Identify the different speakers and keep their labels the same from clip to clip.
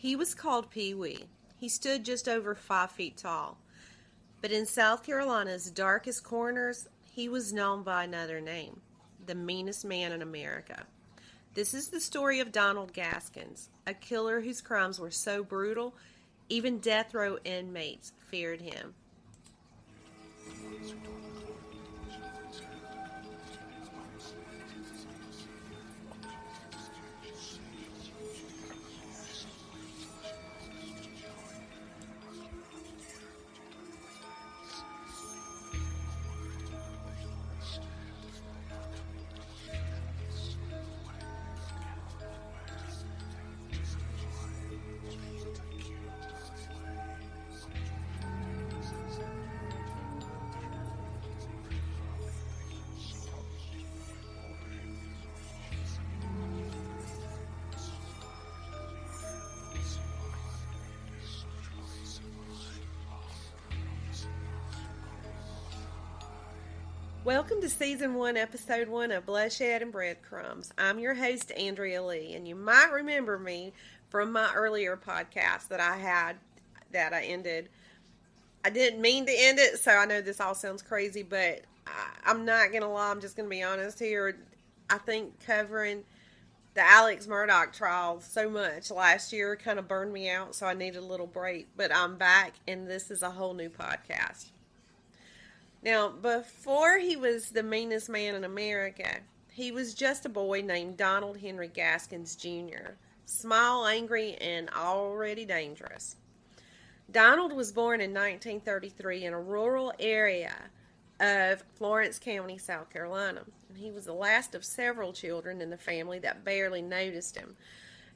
Speaker 1: He was called Pee Wee. He stood just over 5 feet tall. But in South Carolina's darkest corners, he was known by another name, the meanest man in America. This is the story of Donald Gaskins, a killer whose crimes were so brutal, even death row inmates feared him. Welcome to Season 1, Episode 1 of Bloodshed and Breadcrumbs. I'm your host, Andrea Lee, and you might remember me from my earlier podcast that I ended. I didn't mean to end it, so I know this all sounds crazy, but I'm not going to lie, I'm just going to be honest here. I think covering the Alex Murdaugh trial so much last year kind of burned me out, so I needed a little break, but I'm back, and this is a whole new podcast. Now, before he was the meanest man in America, he was just a boy named Donald Henry Gaskins Jr., small, angry, and already dangerous. Donald was born in 1933 in a rural area of Florence County, South Carolina. And he was the last of several children in the family that barely noticed him.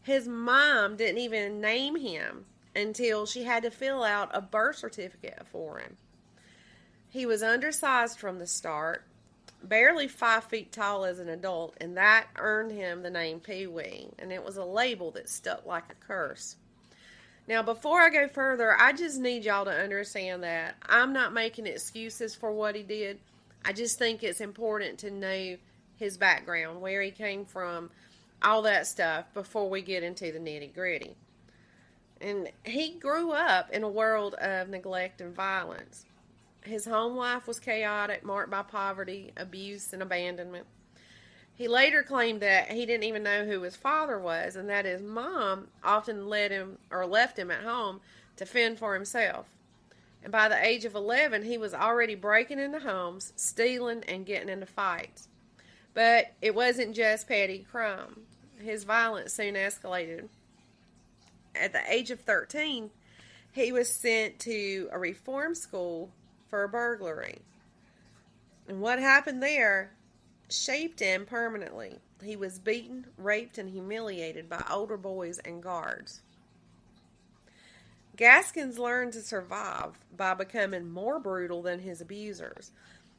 Speaker 1: His mom didn't even name him until she had to fill out a birth certificate for him. He was undersized from the start, barely 5 feet tall as an adult, and that earned him the name Pee Wee, and it was a label that stuck like a curse. Now, before I go further, I just need y'all to understand that I'm not making excuses for what he did. I just think it's important to know his background, where he came from, all that stuff, before we get into the nitty-gritty. And he grew up in a world of neglect and violence. His home life was chaotic, marked by poverty, abuse, and abandonment. He later claimed that he didn't even know who his father was, and that his mom often left him at home to fend for himself. And by the age of 11, he was already breaking into homes, stealing, and getting into fights. But it wasn't just petty crime. His violence soon escalated. At the age of 13, he was sent to a reform school for a burglary. And what happened there shaped him permanently. He was beaten, raped, and humiliated by older boys and guards. Gaskins learned to survive by becoming more brutal than his abusers.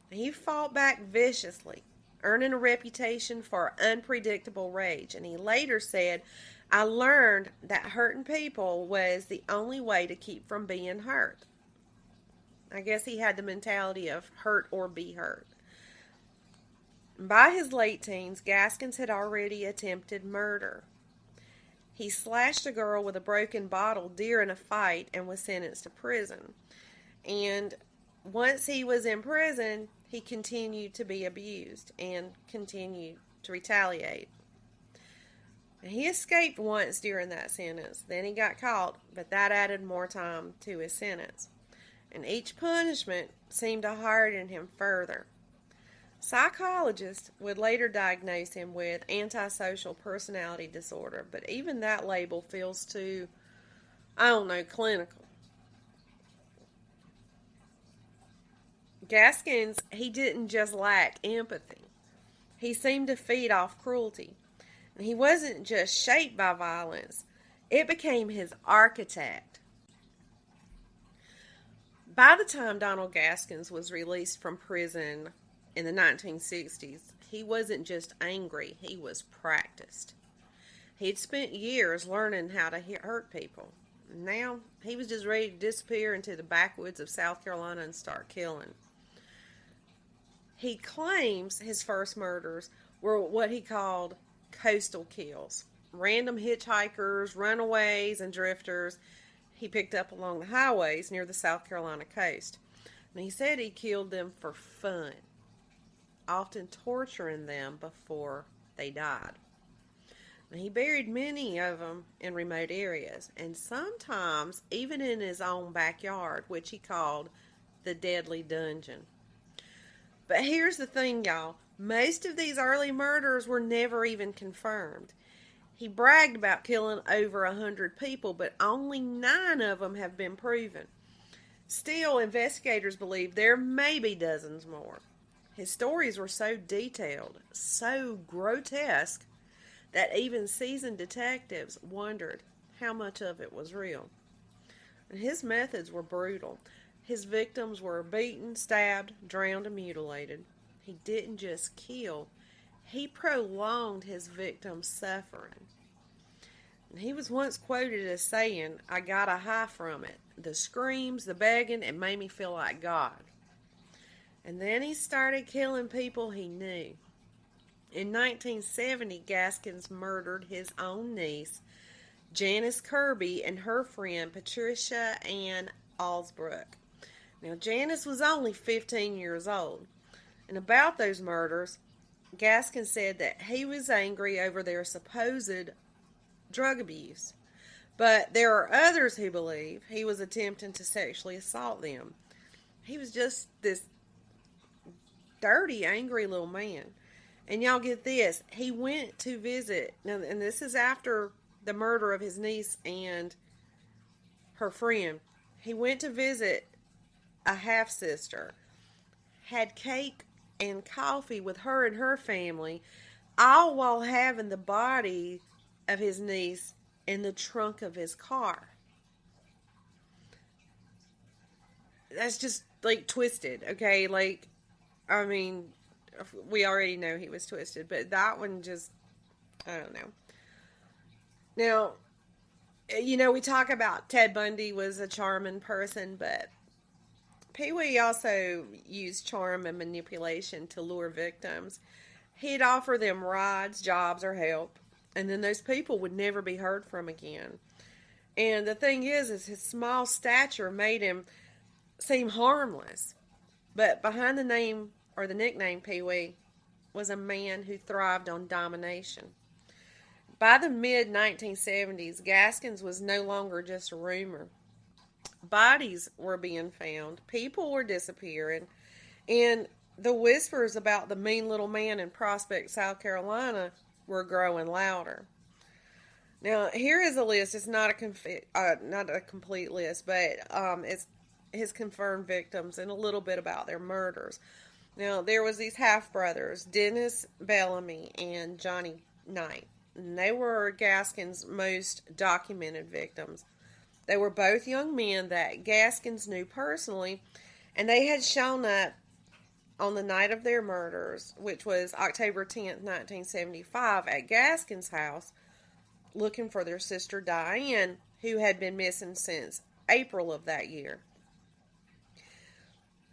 Speaker 1: He fought back viciously, earning a reputation for unpredictable rage. And he later said, "I learned that hurting people was the only way to keep from being hurt." I guess he had the mentality of hurt or be hurt. By his late teens, Gaskins had already attempted murder. He slashed a girl with a broken bottle during a fight and was sentenced to prison. And once he was in prison, he continued to be abused and continued to retaliate. He escaped once during that sentence. Then he got caught, but that added more time to his sentence. And each punishment seemed to harden him further. Psychologists would later diagnose him with antisocial personality disorder, but even that label feels too, clinical. Gaskins, he didn't just lack empathy. He seemed to feed off cruelty. And he wasn't just shaped by violence. It became his archetype. By the time Donald Gaskins was released from prison in the 1960s, he wasn't just angry, he was practiced. He'd spent years learning how to hurt people. Now, he was just ready to disappear into the backwoods of South Carolina and start killing. He claims his first murders were what he called coastal kills. random hitchhikers, runaways, and drifters he picked up along the highways near the South Carolina coast. And he said he killed them for fun, often torturing them before they died. And he buried many of them in remote areas, and sometimes even in his own backyard, which he called the Deadly Dungeon. But here's the thing, y'all. Most of these early murders were never even confirmed. He bragged about killing over 100 people, but only 9 of them have been proven. Still, investigators believe there may be dozens more. His stories were so detailed, so grotesque, that even seasoned detectives wondered how much of it was real. And his methods were brutal. His victims were beaten, stabbed, drowned, and mutilated. He didn't just kill, he prolonged his victims' suffering. And he was once quoted as saying, "I got a high from it. The screams, the begging, it made me feel like God." And then he started killing people he knew. In 1970, Gaskins murdered his own niece, Janice Kirby, and her friend, Patricia Ann Alsbrook. Now, Janice was only 15 years old. And about those murders, Gaskins said that he was angry over their supposed drug abuse. But there are others who believe he was attempting to sexually assault them. He was just this dirty, angry little man. And y'all get this, he went to visit, now, and this is after the murder of his niece and her friend. He went to visit a half-sister, had cake and coffee with her and her family, all while having the body of his niece in the trunk of his car. That's just, like, twisted, okay? Like, I mean, we already know he was twisted, but that one just, I don't know. Now, you know, we talk about Ted Bundy was a charming person, but Pee Wee also used charm and manipulation to lure victims. He'd offer them rides, jobs, or help, and then those people would never be heard from again. And the thing is his small stature made him seem harmless. But behind the name, or the nickname Pee Wee, was a man who thrived on domination. By the mid-1970s, Gaskins was no longer just a rumor. Bodies were being found, people were disappearing, and the whispers about the mean little man in Prospect, South Carolina were growing louder. Now, here is a list. It's not a complete list, but it's his confirmed victims and a little bit about their murders. Now, there was these half-brothers, Dennis Bellamy and Johnny Knight. And they were Gaskins' most documented victims. They were both young men that Gaskins knew personally, and they had shown up on the night of their murders, which was October 10th, 1975, at Gaskins' house, looking for their sister Diane, who had been missing since April of that year.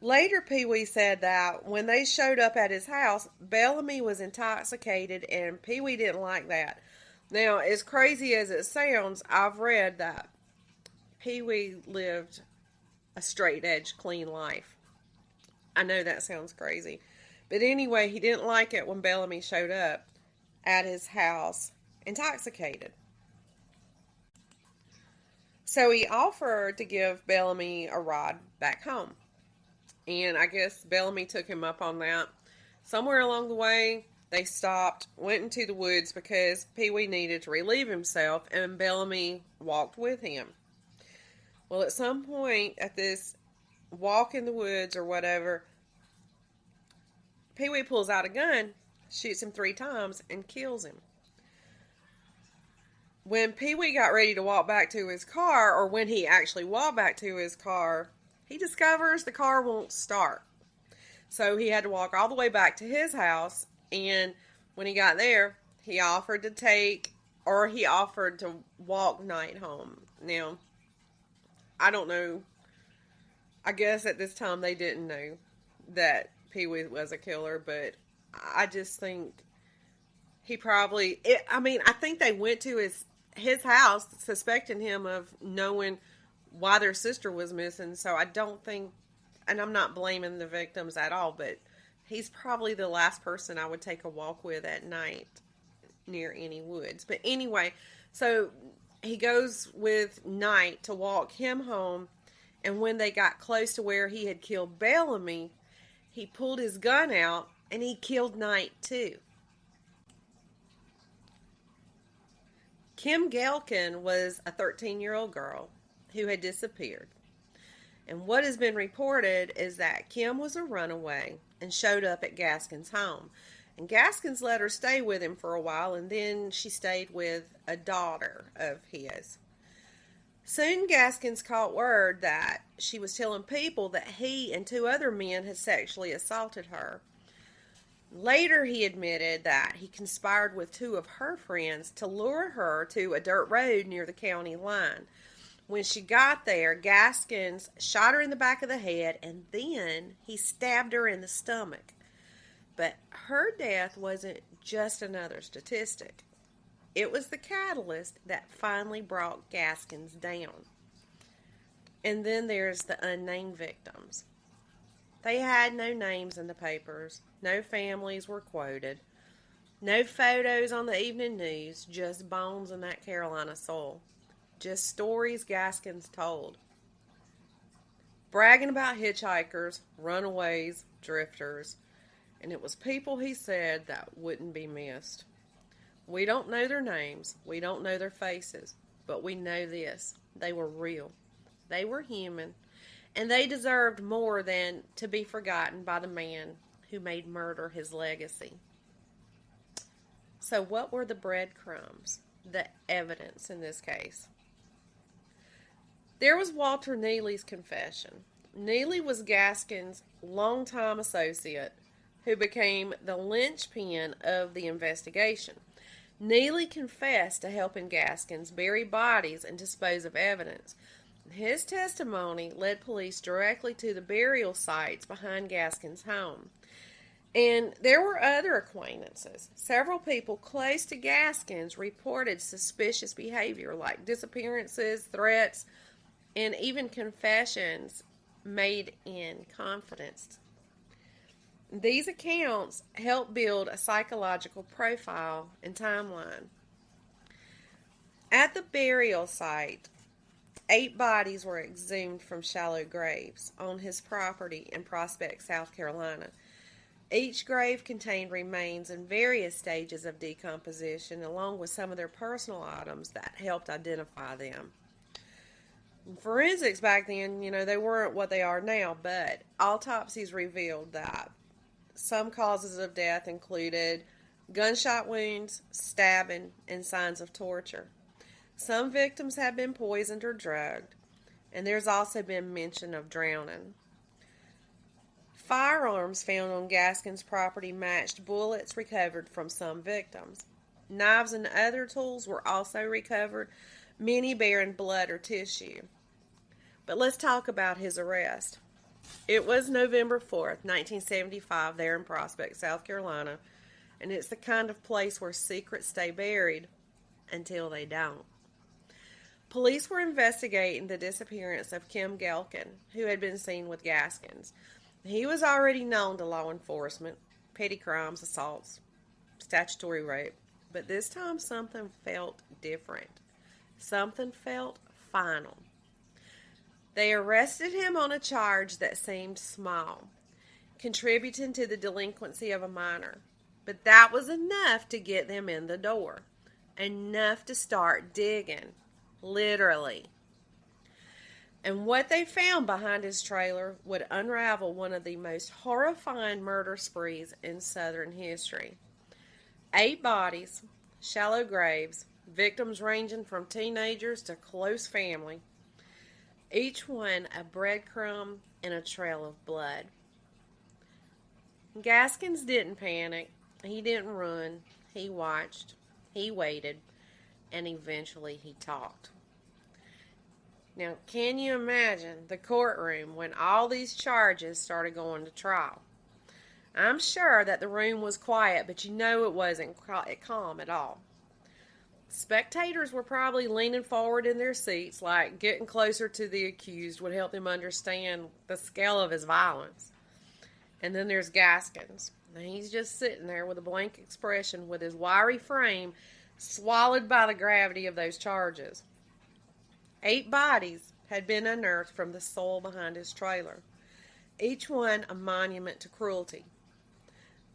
Speaker 1: Later, Pee Wee said that when they showed up at his house, Bellamy was intoxicated, and Pee Wee didn't like that. Now, as crazy as it sounds, I've read that Pee Wee lived a straight-edge, clean life. I know that sounds crazy. But anyway, he didn't like it when Bellamy showed up at his house intoxicated. So he offered to give Bellamy a ride back home. And I guess Bellamy took him up on that. Somewhere along the way, they stopped, went into the woods because Pee Wee needed to relieve himself, and Bellamy walked with him. Well, at some point at this walk in the woods or whatever, Pee Wee pulls out a gun, shoots him 3 times, and kills him. When Pee Wee got ready to walk back to his car, or when he actually walked back to his car, he discovers the car won't start. So he had to walk all the way back to his house, and when he got there, he offered to walk Knight home. Now, I don't know. I guess at this time they didn't know that Pee Wee was a killer, but I just think He probably, I think they went to his house suspecting him of knowing why their sister was missing. So I don't think, and I'm not blaming the victims at all, but he's probably the last person I would take a walk with at night near any woods. But anyway, so he goes with Knight to walk him home, and when they got close to where he had killed Bellamy, he pulled his gun out and he killed Knight too. Kim Galkin was a 13-year-old girl who had disappeared. And what has been reported is that Kim was a runaway and showed up at Gaskins' home. And Gaskins let her stay with him for a while, and then she stayed with a daughter of his. Soon Gaskins caught word that she was telling people that he and two other men had sexually assaulted her. Later, he admitted that he conspired with two of her friends to lure her to a dirt road near the county line. When she got there, Gaskins shot her in the back of the head, and then he stabbed her in the stomach. But her death wasn't just another statistic. It was the catalyst that finally brought Gaskins down. And then there's the unnamed victims. They had no names in the papers. No families were quoted. No photos on the evening news. Just bones in that Carolina soil. Just stories Gaskins told. Bragging about hitchhikers, runaways, drifters. And it was people, he said, that wouldn't be missed. We don't know their names. We don't know their faces. But we know this. They were real. They were human. And they deserved more than to be forgotten by the man who made murder his legacy. So what were the breadcrumbs? The evidence in this case? There was Walter Neely's confession. Neely was Gaskins' longtime associate who became the linchpin of the investigation. Neely confessed to helping Gaskins bury bodies and dispose of evidence. His testimony led police directly to the burial sites behind Gaskins' home. And there were other acquaintances. Several people close to Gaskins reported suspicious behavior like disappearances, threats, and even confessions made in confidence. These accounts help build a psychological profile and timeline. At the burial site, 8 bodies were exhumed from shallow graves on his property in Prospect, South Carolina. Each grave contained remains in various stages of decomposition, along with some of their personal items that helped identify them. Forensics back then, they weren't what they are now, but autopsies revealed that some causes of death included gunshot wounds, stabbing, and signs of torture. Some victims have been poisoned or drugged, and there's also been mention of drowning. Firearms found on Gaskins' property matched bullets recovered from some victims. Knives and other tools were also recovered, many bearing blood or tissue. But let's talk about his arrest. It was November 4th, 1975, there in Prospect, South Carolina, and it's the kind of place where secrets stay buried until they don't. Police were investigating the disappearance of Kim Galkin, who had been seen with Gaskins. He was already known to law enforcement, petty crimes, assaults, statutory rape, but this time something felt different. Something felt final. They arrested him on a charge that seemed small, contributing to the delinquency of a minor. But that was enough to get them in the door. Enough to start digging, literally. And what they found behind his trailer would unravel one of the most horrifying murder sprees in Southern history. 8 bodies, shallow graves, victims ranging from teenagers to close family. Each one a breadcrumb and a trail of blood. Gaskins didn't panic. He didn't run. He watched. He waited. And eventually he talked. Now, can you imagine the courtroom when all these charges started going to trial? I'm sure that the room was quiet, but it wasn't calm at all. Spectators were probably leaning forward in their seats, like getting closer to the accused would help them understand the scale of his violence. And then there's Gaskins. And he's just sitting there with a blank expression, with his wiry frame swallowed by the gravity of those charges. 8 bodies had been unearthed from the soil behind his trailer, each one a monument to cruelty.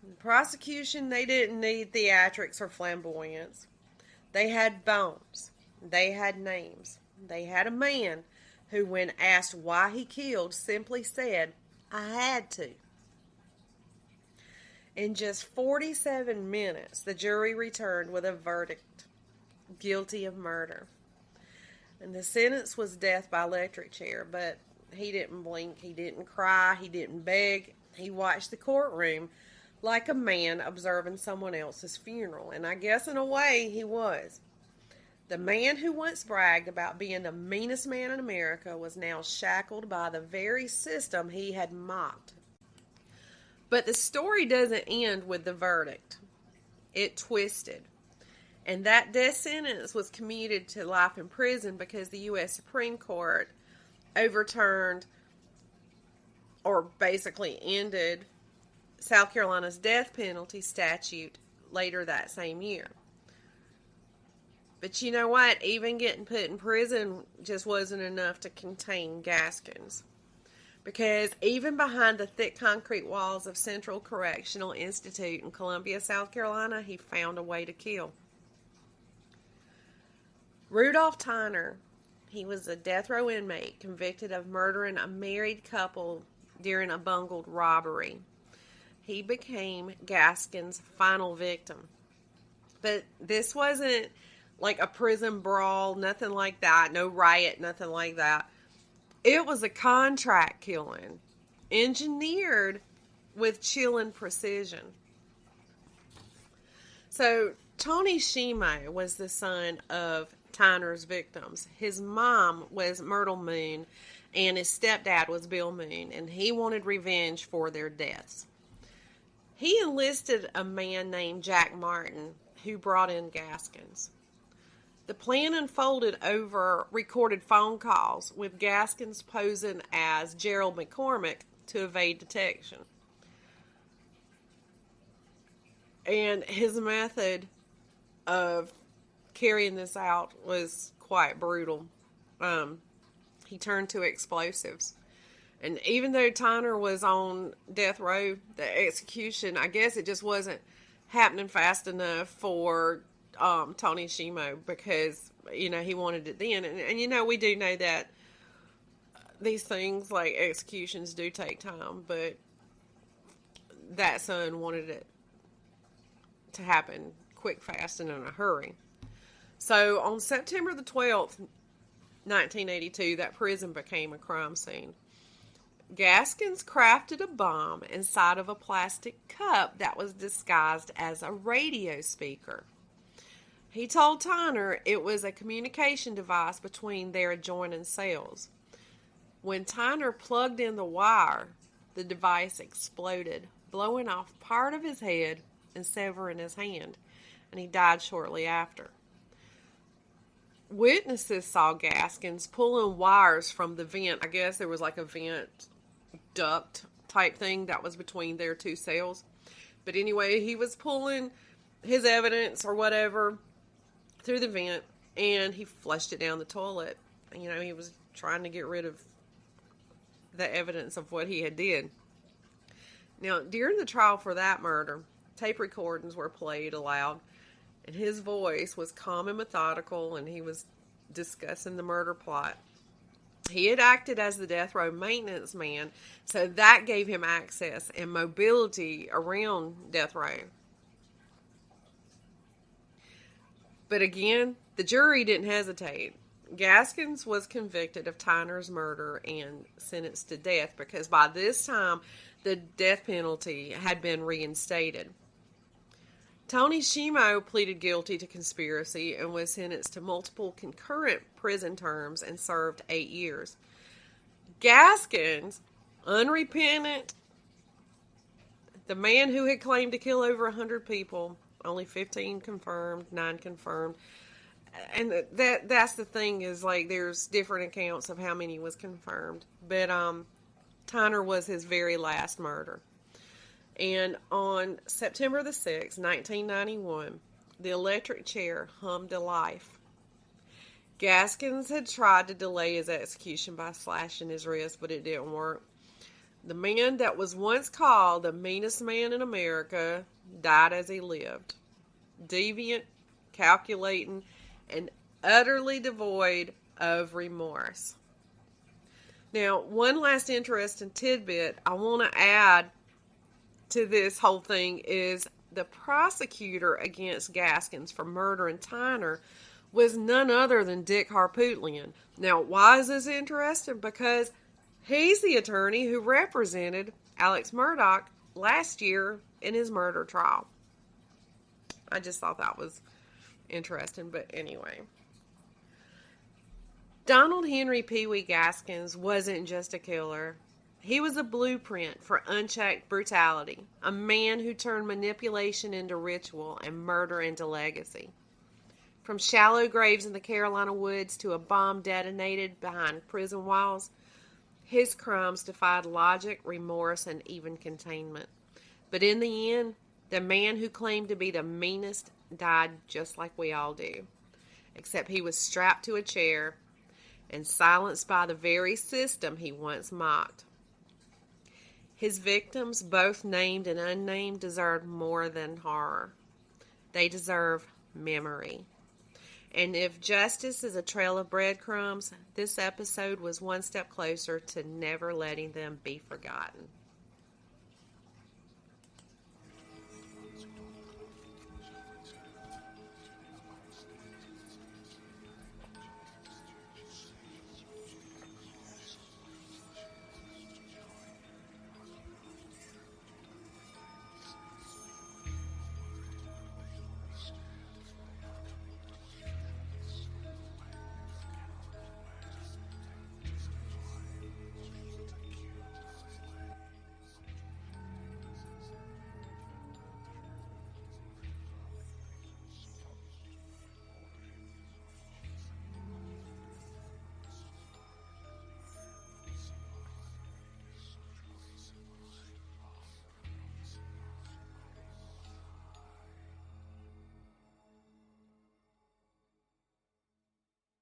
Speaker 1: In the prosecution, they didn't need theatrics or flamboyance. They had bones. They had names. They had a man who, when asked why he killed, simply said, "I had to." In just 47 minutes, the jury returned with a verdict: guilty of murder. And the sentence was death by electric chair, but he didn't blink, he didn't cry, he didn't beg. He watched the courtroom like a man observing someone else's funeral, and I guess in a way he was. The man who once bragged about being the meanest man in America was now shackled by the very system he had mocked. But the story doesn't end with the verdict. It twisted. And that death sentence was commuted to life in prison because the U.S. Supreme Court overturned, or basically ended, South Carolina's death penalty statute later that same year. But you know what? Even getting put in prison just wasn't enough to contain Gaskins. Because even behind the thick concrete walls of Central Correctional Institute in Columbia, South Carolina, he found a way to kill. Rudolph Tyner, he was a death row inmate convicted of murdering a married couple during a bungled robbery. He became Gaskins' final victim. But this wasn't like a prison brawl, nothing like that, no riot, nothing like that. It was a contract killing, engineered with chilling precision. So, Tony Shimo was the son of Tyner's victims. His mom was Myrtle Moon, and his stepdad was Bill Moon, and he wanted revenge for their deaths. He enlisted a man named Jack Martin, who brought in Gaskins. The plan unfolded over recorded phone calls, with Gaskins posing as Gerald McCormick to evade detection. And his method of carrying this out was quite brutal. He turned to explosives. And even though Tyner was on death row, the execution, I guess it just wasn't happening fast enough for Tony Shimo, because, he wanted it then. And we do know that these things like executions do take time, but that son wanted it to happen quick, fast, and in a hurry. So on September the 12th, 1982, that prison became a crime scene. Gaskins crafted a bomb inside of a plastic cup that was disguised as a radio speaker. He told Tyner it was a communication device between their adjoining cells. When Tyner plugged in the wire, the device exploded, blowing off part of his head and severing his hand, and he died shortly after. Witnesses saw Gaskins pulling wires from the vent. I guess there was like a vent duct type thing that was between their two cells. But anyway, he was pulling his evidence or whatever through the vent, and he flushed it down the toilet. He was trying to get rid of the evidence of what he had did. Now, during the trial for that murder, tape recordings were played aloud, and his voice was calm and methodical, and he was discussing the murder plot. He had acted as the death row maintenance man, so that gave him access and mobility around death row. But again, the jury didn't hesitate. Gaskins was convicted of Tyner's murder and sentenced to death, because by this time, the death penalty had been reinstated. Tony Shimo pleaded guilty to conspiracy and was sentenced to multiple concurrent prison terms and served 8 years. The man who had claimed to kill over 100 people, only 15 confirmed, 9 confirmed. And that's the thing is, like, there's different accounts of how many was confirmed. But Tyner was his very last murder. And on September the 6th, 1991, the electric chair hummed to life. Gaskins had tried to delay his execution by slashing his wrist, but it didn't work. The man that was once called the meanest man in America died as he lived. Deviant, calculating, and utterly devoid of remorse. Now, one last interesting tidbit I want to add to this whole thing is the prosecutor against Gaskins for murdering Tyner was none other than Dick Harpootlian. Now, why is this interesting? Because he's the attorney who represented Alex Murdaugh last year in his murder trial. I just thought that was interesting, but anyway. Donald Henry Pee Wee Gaskins wasn't just a killer. He was a blueprint for unchecked brutality, a man who turned manipulation into ritual and murder into legacy. From shallow graves in the Carolina woods to a bomb detonated behind prison walls, his crimes defied logic, remorse, and even containment. But in the end, the man who claimed to be the meanest died just like we all do, except he was strapped to a chair and silenced by the very system he once mocked. His victims, both named and unnamed, deserve more than horror. They deserve memory. And if justice is a trail of breadcrumbs, this episode was one step closer to never letting them be forgotten.